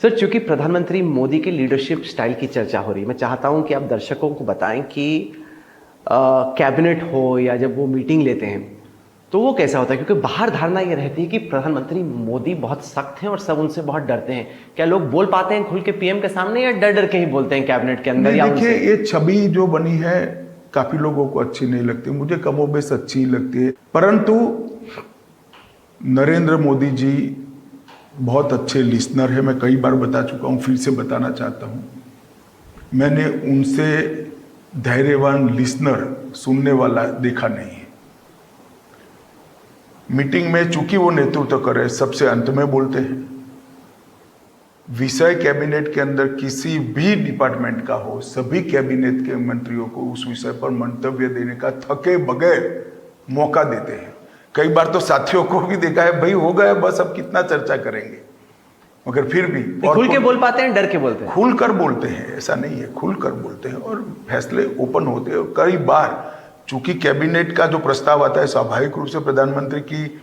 Sir, चूंकि प्रधानमंत्री मोदी के लीडरशिप स्टाइल की चर्चा हो रही है, मैं चाहता हूं कि आप दर्शकों को बताएं कि कैबिनेट हो या जब वो मीटिंग लेते हैं तो वो कैसा होता है, क्योंकि बाहर धारणा ये रहती है कि प्रधानमंत्री मोदी बहुत सख्त हैं और सब उनसे बहुत डरते हैं। क्या लोग बोल पाते हैं खुल के पीएम के सामने, या डर डर के ही बोलते हैं कैबिनेट के अंदर? या देखिए, उनसे ये छवि जो बनी है काफी लोगों को अच्छी नहीं लगती, मुझे कमोबेश अच्छी लगती है। परंतु नरेंद्र मोदी जी बहुत अच्छे लिसनर है। मैं कई बार बता चुका हूं, फिर से बताना चाहता हूं। मैंने उनसे धैर्यवान लिसनर, सुनने वाला देखा नहीं है। मीटिंग में चूंकि वो नेतृत्व कर रहे, सबसे अंत में बोलते हैं। विषय कैबिनेट के अंदर किसी भी डिपार्टमेंट का हो, सभी कैबिनेट के मंत्रियों को उस विषय पर मंतव्य देने का थके बगैर मौका देते हैं। कई बार तो साथियों को भी देखा है, भाई हो गया बस, अब कितना चर्चा करेंगे, मगर फिर भी खुल के बोल पाते हैं, डर के बोलते हैं? खुलकर बोलते हैं, ऐसा नहीं है, खुलकर बोलते हैं और फैसले ओपन होते हैं। कई बार चूंकि कैबिनेट का जो प्रस्ताव आता है स्वाभाविक रूप से प्रधानमंत्री की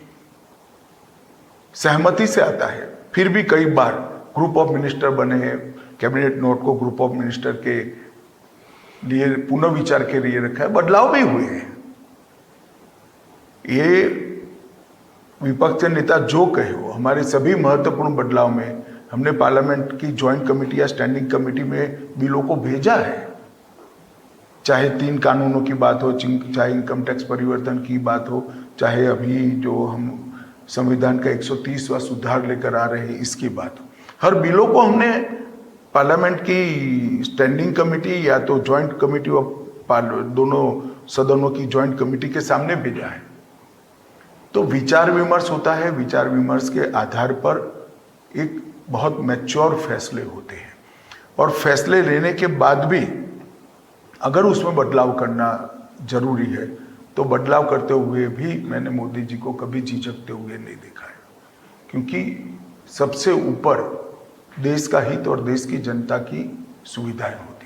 सहमति से आता है, फिर भी कई बार ग्रुप ऑफ मिनिस्टर बने हैं, कैबिनेट नोट को ग्रुप ऑफ मिनिस्टर के लिए पुनर्विचार के लिए रखा है, बदलाव भी हुए हैं। ये विपक्ष के नेता जो कहे हो, हमारे सभी महत्वपूर्ण बदलाव में हमने पार्लियामेंट की ज्वाइंट कमेटी या स्टैंडिंग कमेटी में बिलों को भेजा है। चाहे 3 कानूनों की बात हो, चाहे इनकम टैक्स परिवर्तन की बात हो, चाहे अभी जो हम संविधान का 130वां सुधार लेकर आ रहे हैं इसकी बात हो, हर बिलों को हमने पार्लियामेंट की स्टैंडिंग कमेटी या तो ज्वाइंट कमेटी ऑफ दोनों सदनों की ज्वाइंट कमेटी के सामने भेजा है। तो विचार विमर्श होता है, विचार विमर्श के आधार पर एक बहुत मैच्योर फैसले होते हैं, और फैसले लेने के बाद भी अगर उसमें बदलाव करना जरूरी है तो बदलाव करते हुए भी मैंने मोदी जी को कभी झिझकते हुए नहीं देखा है, क्योंकि सबसे ऊपर देश का हित और देश की जनता की सुविधाएं होती हैं।